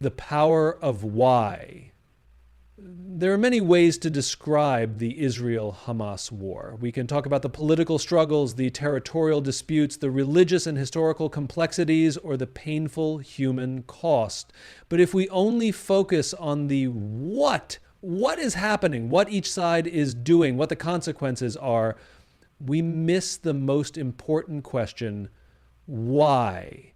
The power of why. There are many ways to describe the Israel-Hamas war. We can talk about the political struggles, the territorial disputes, the religious and historical complexities, or the painful human cost. But if we only focus on the what is happening, what each side is doing, what the consequences are, we miss the most important question: why?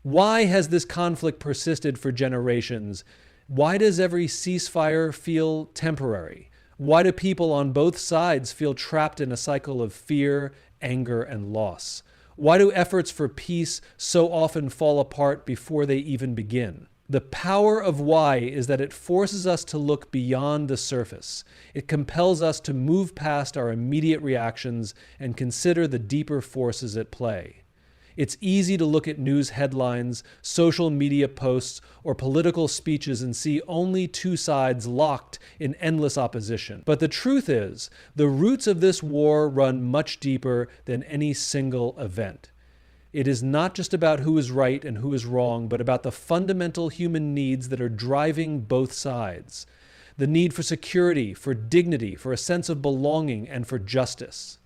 Why has this conflict persisted for generations? Why does every ceasefire feel temporary? Why do people on both sides feel trapped in a cycle of fear, anger, and loss? Why do efforts for peace so often fall apart before they even begin? The power of why is that it forces us to look beyond the surface. It compels us to move past our immediate reactions and consider the deeper forces at play. It's easy to look at news headlines, social media posts, or political speeches and see only two sides locked in endless opposition. But the truth is, the roots of this war run much deeper than any single event. It is not just about who is right and who is wrong, but about the fundamental human needs that are driving both sides. The need for security, for dignity, for a sense of belonging, and for justice.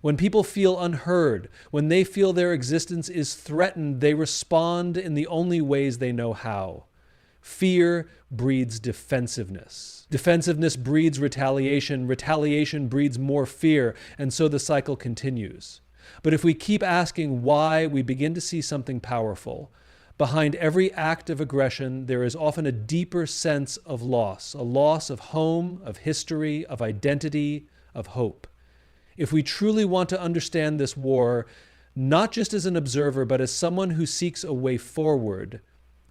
When people feel unheard, when they feel their existence is threatened, they respond in the only ways they know how. Fear breeds defensiveness. Defensiveness breeds retaliation. Retaliation breeds more fear, and so the cycle continues. But if we keep asking why, we begin to see something powerful. Behind every act of aggression, there is often a deeper sense of loss, a loss of home, of history, of identity, of hope. If we truly want to understand this war, not just as an observer, but as someone who seeks a way forward,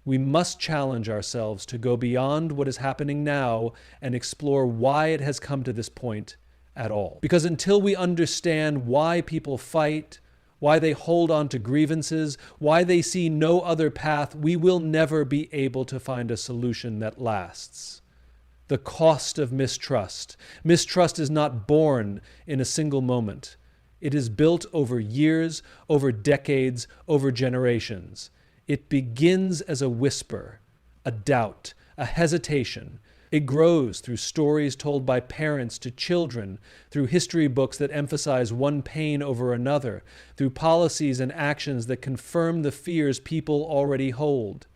we must challenge ourselves to go beyond what is happening now and explore why it has come to this point at all. Because until we understand why people fight, why they hold on to grievances, why they see no other path, we will never be able to find a solution that lasts. The cost of mistrust. Mistrust is not born in a single moment. It is built over years, over decades, over generations. It begins as a whisper, a doubt, a hesitation. It grows through stories told by parents to children, through history books that emphasize one pain over another, through policies and actions that confirm the fears people already hold.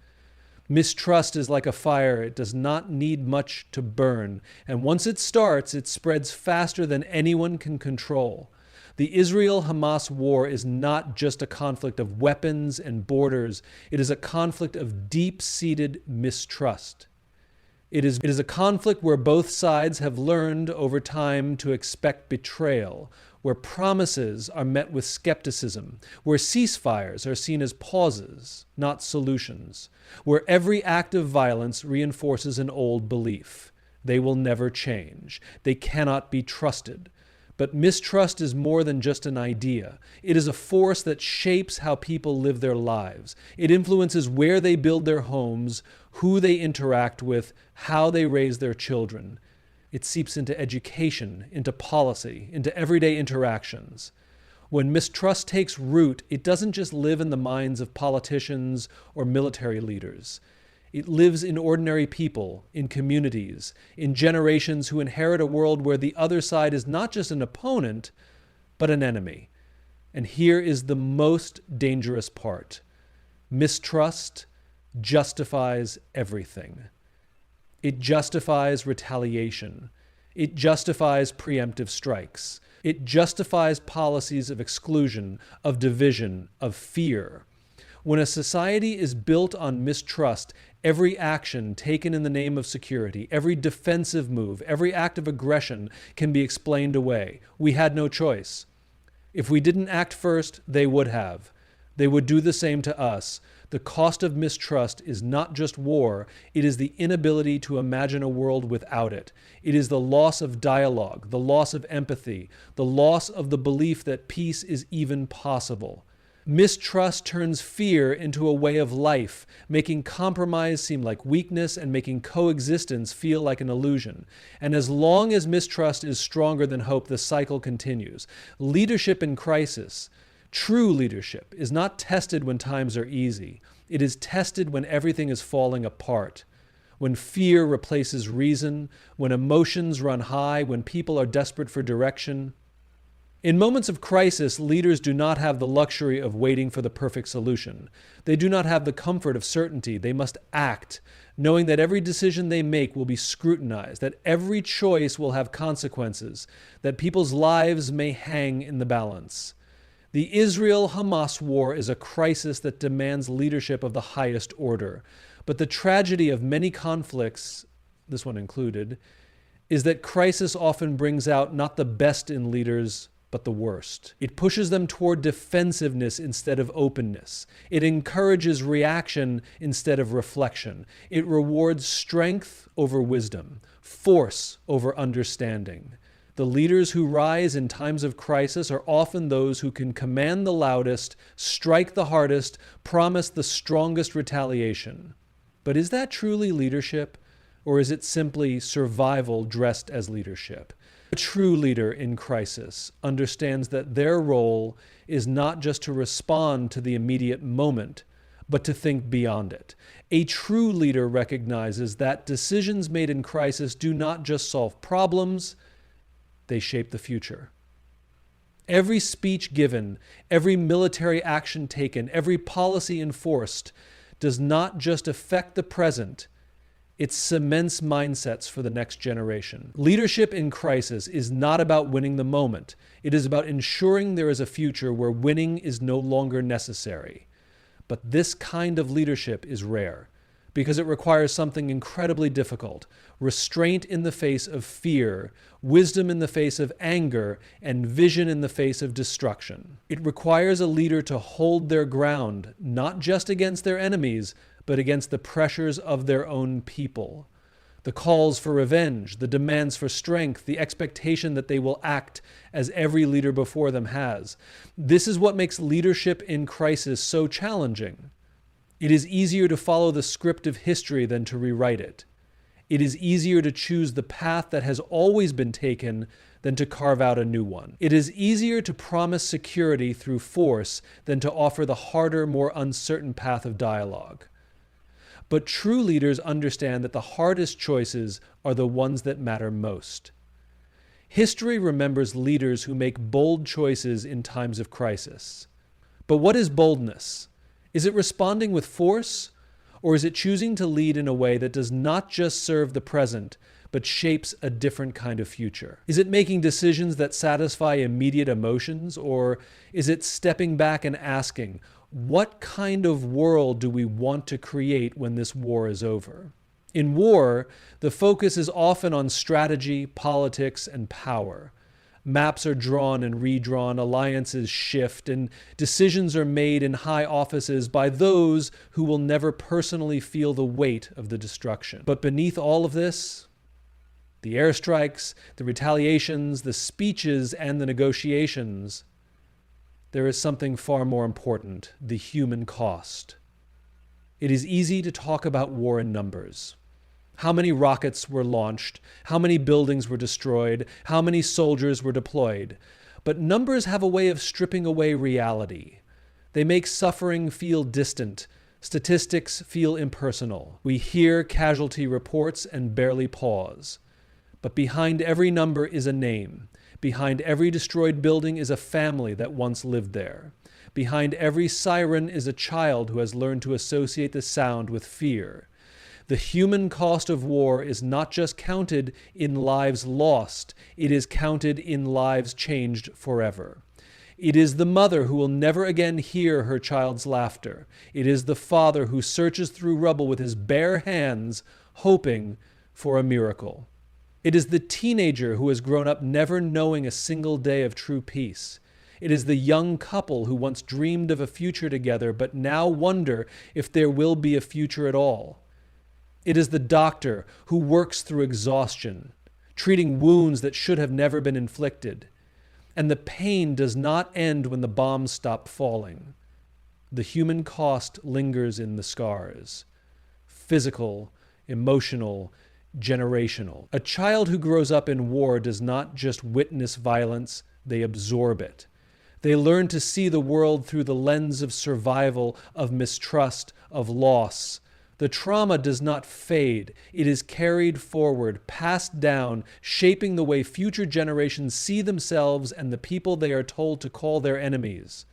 Mistrust is like a fire. It does not need much to burn. And once it starts, it spreads faster than anyone can control. The Israel-Hamas war is not just a conflict of weapons and borders. It is a conflict of deep-seated mistrust. It is a conflict where both sides have learned over time to expect betrayal, where promises are met with skepticism, where ceasefires are seen as pauses, not solutions, where every act of violence reinforces an old belief. They will never change. They cannot be trusted. But mistrust is more than just an idea. It is a force that shapes how people live their lives. It influences where they build their homes, who they interact with, how they raise their children. It seeps into education, into policy, into everyday interactions. When mistrust takes root, it doesn't just live in the minds of politicians or military leaders. It lives in ordinary people, in communities, in generations who inherit a world where the other side is not just an opponent, but an enemy. And here is the most dangerous part. Mistrust justifies everything. It justifies retaliation. It justifies preemptive strikes. It justifies policies of exclusion, of division, of fear. When a society is built on mistrust, every action taken in the name of security, every defensive move, every act of aggression can be explained away. We had no choice. If we didn't act first, they would have. They would do the same to us. The cost of mistrust is not just war, it is the inability to imagine a world without it. It is the loss of dialogue, the loss of empathy, the loss of the belief that peace is even possible. Mistrust turns fear into a way of life, making compromise seem like weakness and making coexistence feel like an illusion. And as long as mistrust is stronger than hope, the cycle continues. Leadership in crisis, true leadership, is not tested when times are easy. It is tested when everything is falling apart, when fear replaces reason, when emotions run high, when people are desperate for direction. In moments of crisis, leaders do not have the luxury of waiting for the perfect solution. They do not have the comfort of certainty. They must act, knowing that every decision they make will be scrutinized, that every choice will have consequences, that people's lives may hang in the balance. The Israel-Hamas war is a crisis that demands leadership of the highest order. But the tragedy of many conflicts, this one included, is that crisis often brings out not the best in leaders, but the worst. It pushes them toward defensiveness instead of openness. It encourages reaction instead of reflection. It rewards strength over wisdom, force over understanding. The leaders who rise in times of crisis are often those who can command the loudest, strike the hardest, promise the strongest retaliation. But is that truly leadership, or is it simply survival dressed as leadership? A true leader in crisis understands that their role is not just to respond to the immediate moment, but to think beyond it. A true leader recognizes that decisions made in crisis do not just solve problems, they shape the future. Every speech given, every military action taken, every policy enforced does not just affect the present, it cements mindsets for the next generation. Leadership in crisis is not about winning the moment. It is about ensuring there is a future where winning is no longer necessary. But this kind of leadership is rare because it requires something incredibly difficult: restraint in the face of fear, wisdom in the face of anger, and vision in the face of destruction. It requires a leader to hold their ground, not just against their enemies, but against the pressures of their own people. The calls for revenge, the demands for strength, the expectation that they will act as every leader before them has. This is what makes leadership in crisis so challenging. It is easier to follow the script of history than to rewrite it. It is easier to choose the path that has always been taken than to carve out a new one. It is easier to promise security through force than to offer the harder, more uncertain path of dialogue. But true leaders understand that the hardest choices are the ones that matter most. History remembers leaders who make bold choices in times of crisis. But what is boldness? Is it responding with force, or is it choosing to lead in a way that does not just serve the present, but shapes a different kind of future? Is it making decisions that satisfy immediate emotions, or is it stepping back and asking, what kind of world do we want to create when this war is over? In war, the focus is often on strategy, politics, and power. Maps are drawn and redrawn, alliances shift, and decisions are made in high offices by those who will never personally feel the weight of the destruction. But beneath all of this, the airstrikes, the retaliations, the speeches, and the negotiations, there is something far more important: the human cost. It is easy to talk about war in numbers. How many rockets were launched? How many buildings were destroyed? How many soldiers were deployed? But numbers have a way of stripping away reality. They make suffering feel distant. Statistics feel impersonal. We hear casualty reports and barely pause. But behind every number is a name. Behind every destroyed building is a family that once lived there. Behind every siren is a child who has learned to associate the sound with fear. The human cost of war is not just counted in lives lost, it is counted in lives changed forever. It is the mother who will never again hear her child's laughter. It is the father who searches through rubble with his bare hands, hoping for a miracle. It is the teenager who has grown up never knowing a single day of true peace. It is the young couple who once dreamed of a future together but now wonder if there will be a future at all. It is the doctor who works through exhaustion, treating wounds that should have never been inflicted. And the pain does not end when the bombs stop falling. The human cost lingers in the scars: physical, emotional, generational. A child who grows up in war does not just witness violence, they absorb it. They learn to see the world through the lens of survival, of mistrust, of loss. The trauma does not fade. It is carried forward, passed down, shaping the way future generations see themselves and the people they are told to call their enemies.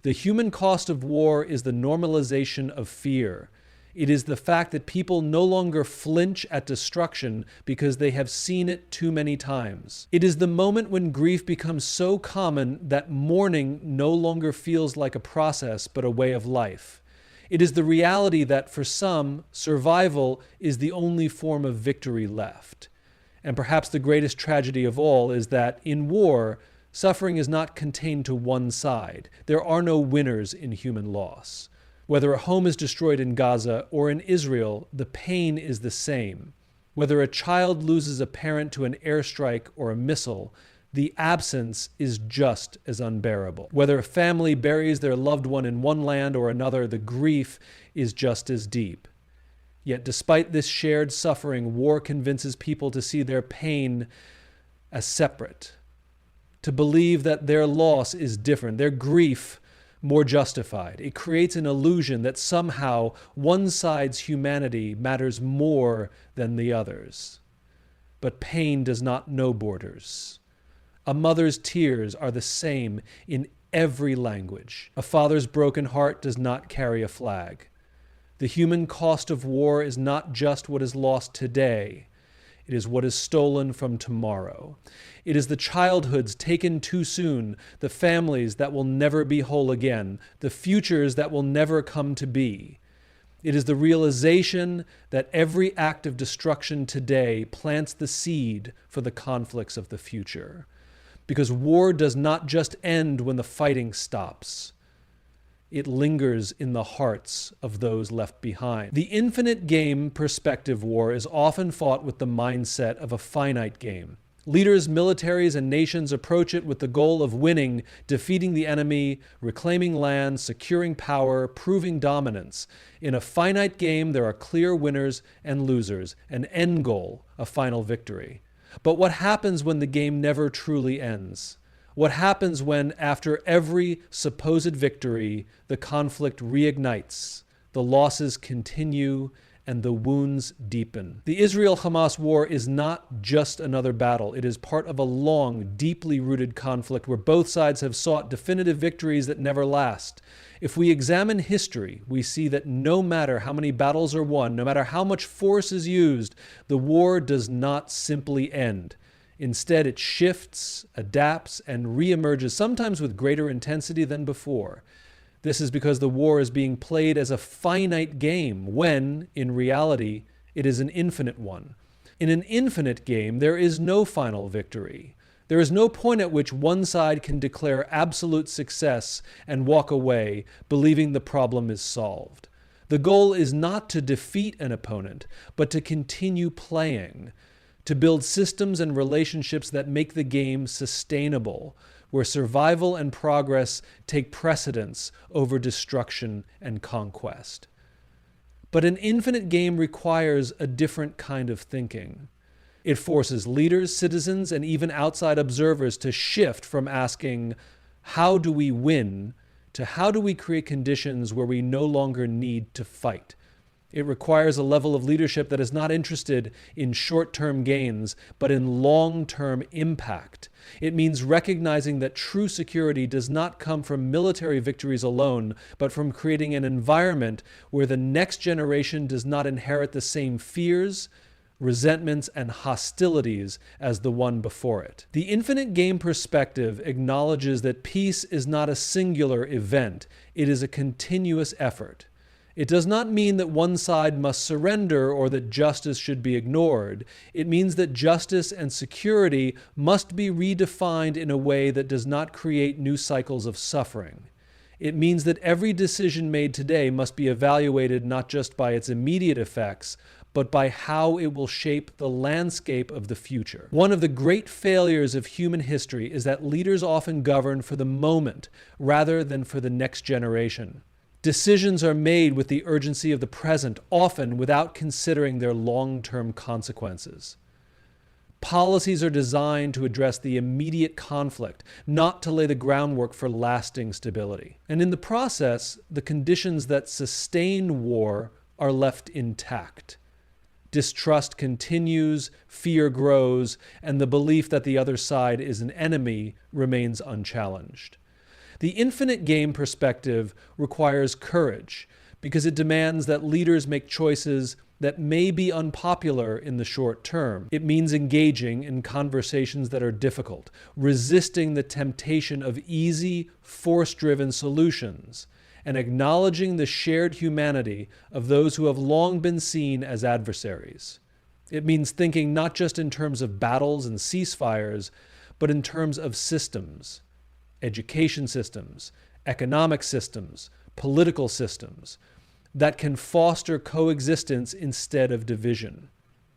The human cost of war is the normalization of fear. It is the fact that people no longer flinch at destruction because they have seen it too many times. It is the moment when grief becomes so common that mourning no longer feels like a process but a way of life. It is the reality that for some, survival is the only form of victory left. And perhaps the greatest tragedy of all is that in war, suffering is not contained to one side. There are no winners in human loss. Whether a home is destroyed in Gaza or in Israel, the pain is the same. Whether a child loses a parent to an airstrike or a missile, the absence is just as unbearable. Whether a family buries their loved one in one land or another, the grief is just as deep. Yet despite this shared suffering, war convinces people to see their pain as separate, to believe that their loss is different, their grief more justified. It creates an illusion that somehow one side's humanity matters more than the other's. But pain does not know borders. A mother's tears are the same in every language. A father's broken heart does not carry a flag. The human cost of war is not just what is lost today. It is what is stolen from tomorrow. It is the childhoods taken too soon, the families that will never be whole again, the futures that will never come to be. It is the realization that every act of destruction today plants the seed for the conflicts of the future. Because war does not just end when the fighting stops. It lingers in the hearts of those left behind. The infinite game perspective war is often fought with the mindset of a finite game. Leaders, militaries, and nations approach it with the goal of winning, defeating the enemy, reclaiming land, securing power, proving dominance. In a finite game, there are clear winners and losers, an end goal, a final victory. But what happens when the game never truly ends? What happens when, after every supposed victory, the conflict reignites, the losses continue, and the wounds deepen? The Israel-Hamas war is not just another battle. It is part of a long, deeply rooted conflict where both sides have sought definitive victories that never last. If we examine history, we see that no matter how many battles are won, no matter how much force is used, the war does not simply end. Instead, it shifts, adapts, and reemerges, sometimes with greater intensity than before. This is because the war is being played as a finite game when, in reality, it is an infinite one. In an infinite game, there is no final victory. There is no point at which one side can declare absolute success and walk away, believing the problem is solved. The goal is not to defeat an opponent, but to continue playing, to build systems and relationships that make the game sustainable, where survival and progress take precedence over destruction and conquest. But an infinite game requires a different kind of thinking. It forces leaders, citizens, and even outside observers to shift from asking, how do we win, to how do we create conditions where we no longer need to fight? It requires a level of leadership that is not interested in short-term gains, but in long-term impact. It means recognizing that true security does not come from military victories alone, but from creating an environment where the next generation does not inherit the same fears, resentments, and hostilities as the one before it. The infinite game perspective acknowledges that peace is not a singular event. It is a continuous effort. It does not mean that one side must surrender or that justice should be ignored. It means that justice and security must be redefined in a way that does not create new cycles of suffering. It means that every decision made today must be evaluated not just by its immediate effects, but by how it will shape the landscape of the future. One of the great failures of human history is that leaders often govern for the moment rather than for the next generation. Decisions are made with the urgency of the present, often without considering their long-term consequences. Policies are designed to address the immediate conflict, not to lay the groundwork for lasting stability. And in the process, the conditions that sustain war are left intact. Distrust continues, fear grows, and the belief that the other side is an enemy remains unchallenged. The infinite game perspective requires courage because it demands that leaders make choices that may be unpopular in the short term. It means engaging in conversations that are difficult, resisting the temptation of easy, force-driven solutions, and acknowledging the shared humanity of those who have long been seen as adversaries. It means thinking not just in terms of battles and ceasefires, but in terms of systems, education systems, economic systems, political systems, that can foster coexistence instead of division.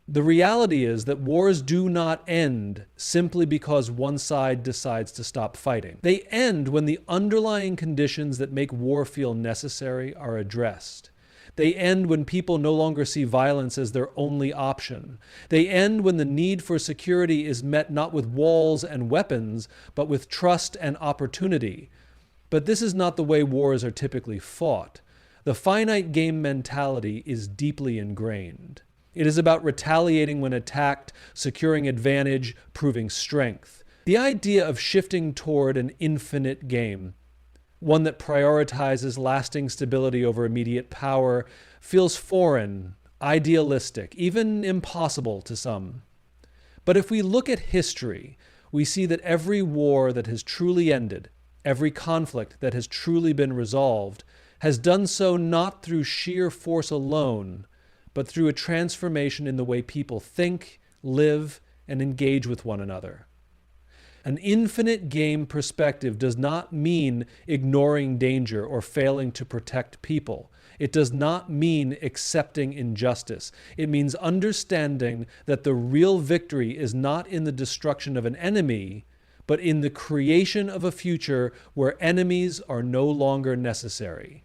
The reality is that wars do not end simply because one side decides to stop fighting. They end when the underlying conditions that make war feel necessary are addressed. They end when people no longer see violence as their only option. They end when the need for security is met not with walls and weapons, but with trust and opportunity. But this is not the way wars are typically fought. The finite game mentality is deeply ingrained. It is about retaliating when attacked, securing advantage, proving strength. The idea of shifting toward an infinite game, one that prioritizes lasting stability over immediate power, feels foreign, idealistic, even impossible to some. But if we look at history, we see that every war that has truly ended, every conflict that has truly been resolved, has done so not through sheer force alone, but through a transformation in the way people think, live, and engage with one another. An infinite game perspective does not mean ignoring danger or failing to protect people. It does not mean accepting injustice. It means understanding that the real victory is not in the destruction of an enemy, but in the creation of a future where enemies are no longer necessary.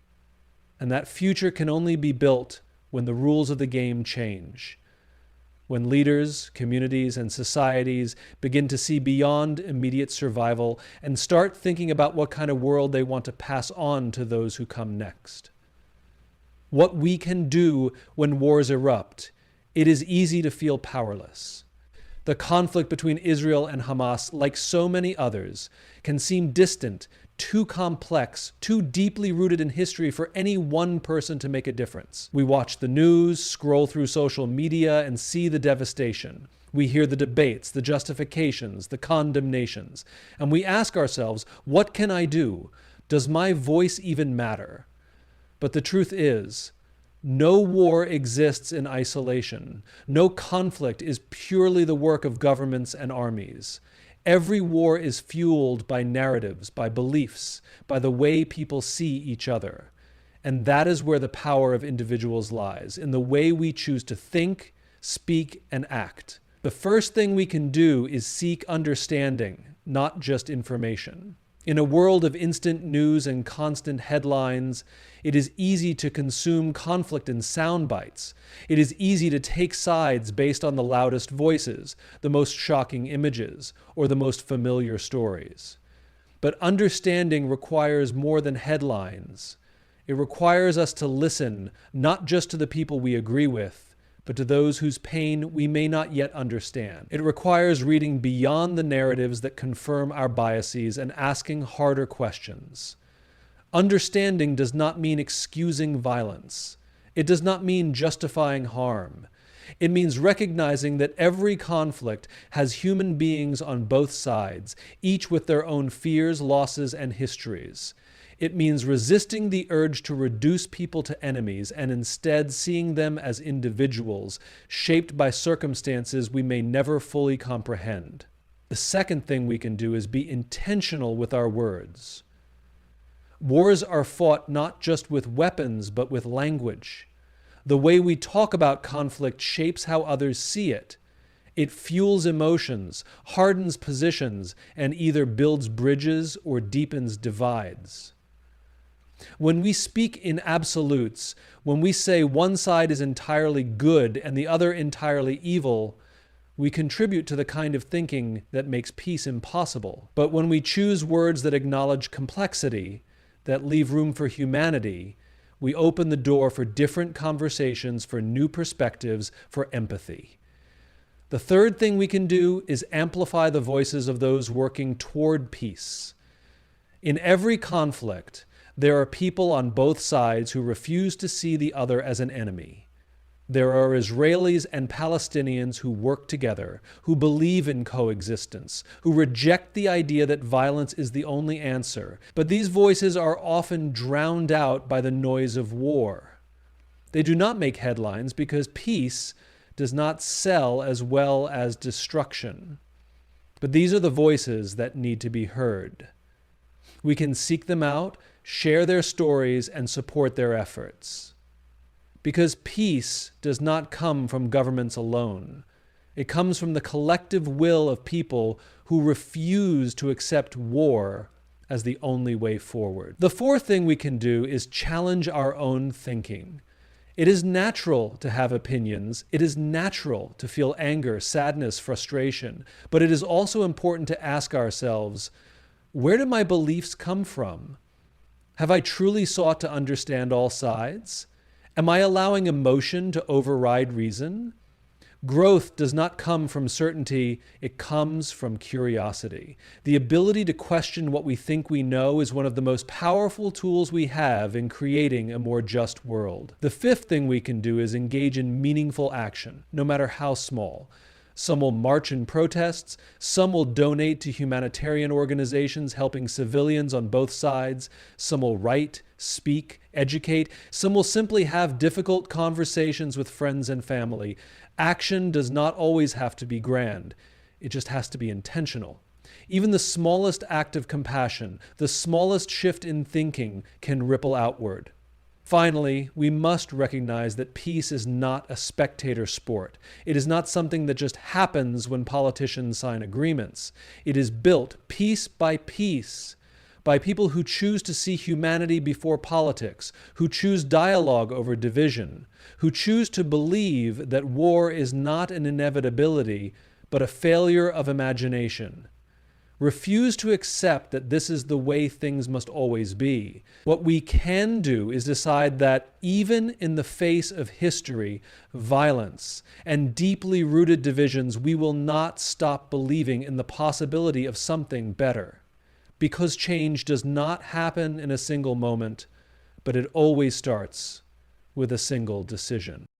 And that future can only be built when the rules of the game change. When leaders, communities, and societies begin to see beyond immediate survival and start thinking about what kind of world they want to pass on to those who come next. What we can do when wars erupt, it is easy to feel powerless. The conflict between Israel and Hamas, like so many others, can seem distant, too complex, too deeply rooted in history for any one person to make a difference. We watch the news, scroll through social media, and see the devastation. We hear the debates, the justifications, the condemnations, and we ask ourselves, what can I do? Does my voice even matter? But the truth is, no war exists in isolation. No conflict is purely the work of governments and armies. Every war is fueled by narratives, by beliefs, by the way people see each other. And that is where the power of individuals lies, in the way we choose to think, speak, and act. The first thing we can do is seek understanding, not just information. In a world of instant news and constant headlines, it is easy to consume conflict in sound bites. It is easy to take sides based on the loudest voices, the most shocking images, or the most familiar stories. But understanding requires more than headlines. It requires us to listen, not just to the people we agree with, but to those whose pain we may not yet understand. It requires reading beyond the narratives that confirm our biases and asking harder questions. Understanding does not mean excusing violence. It does not mean justifying harm. It means recognizing that every conflict has human beings on both sides, each with their own fears, losses, and histories. It means resisting the urge to reduce people to enemies and instead seeing them as individuals, shaped by circumstances we may never fully comprehend. The second thing we can do is be intentional with our words. Wars are fought not just with weapons, but with language. The way we talk about conflict shapes how others see it. It fuels emotions, hardens positions, and either builds bridges or deepens divides. When we speak in absolutes, when we say one side is entirely good and the other entirely evil, we contribute to the kind of thinking that makes peace impossible. But when we choose words that acknowledge complexity, that leave room for humanity, we open the door for different conversations, for new perspectives, for empathy. The third thing we can do is amplify the voices of those working toward peace. In every conflict, there are people on both sides who refuse to see the other as an enemy. There are Israelis and Palestinians who work together, who believe in coexistence, who reject the idea that violence is the only answer. But these voices are often drowned out by the noise of war. They do not make headlines because peace does not sell as well as destruction. But these are the voices that need to be heard. We can seek them out, share their stories, and support their efforts. Because peace does not come from governments alone. It comes from the collective will of people who refuse to accept war as the only way forward. The fourth thing we can do is challenge our own thinking. It is natural to have opinions. It is natural to feel anger, sadness, frustration. But it is also important to ask ourselves, where do my beliefs come from? Have I truly sought to understand all sides? Am I allowing emotion to override reason? Growth does not come from certainty, it comes from curiosity. The ability to question what we think we know is one of the most powerful tools we have in creating a more just world. The fifth thing we can do is engage in meaningful action, no matter how small. Some will march in protests, some will donate to humanitarian organizations helping civilians on both sides, some will write, speak, educate, some will simply have difficult conversations with friends and family. Action does not always have to be grand, it just has to be intentional. Even the smallest act of compassion, the smallest shift in thinking can ripple outward. Finally, we must recognize that peace is not a spectator sport. It is not something that just happens when politicians sign agreements. It is built piece by people who choose to see humanity before politics, who choose dialogue over division, who choose to believe that war is not an inevitability, but a failure of imagination. Refuse to accept that this is the way things must always be. What we can do is decide that even in the face of history, violence, and deeply rooted divisions, we will not stop believing in the possibility of something better. Because change does not happen in a single moment, but it always starts with a single decision.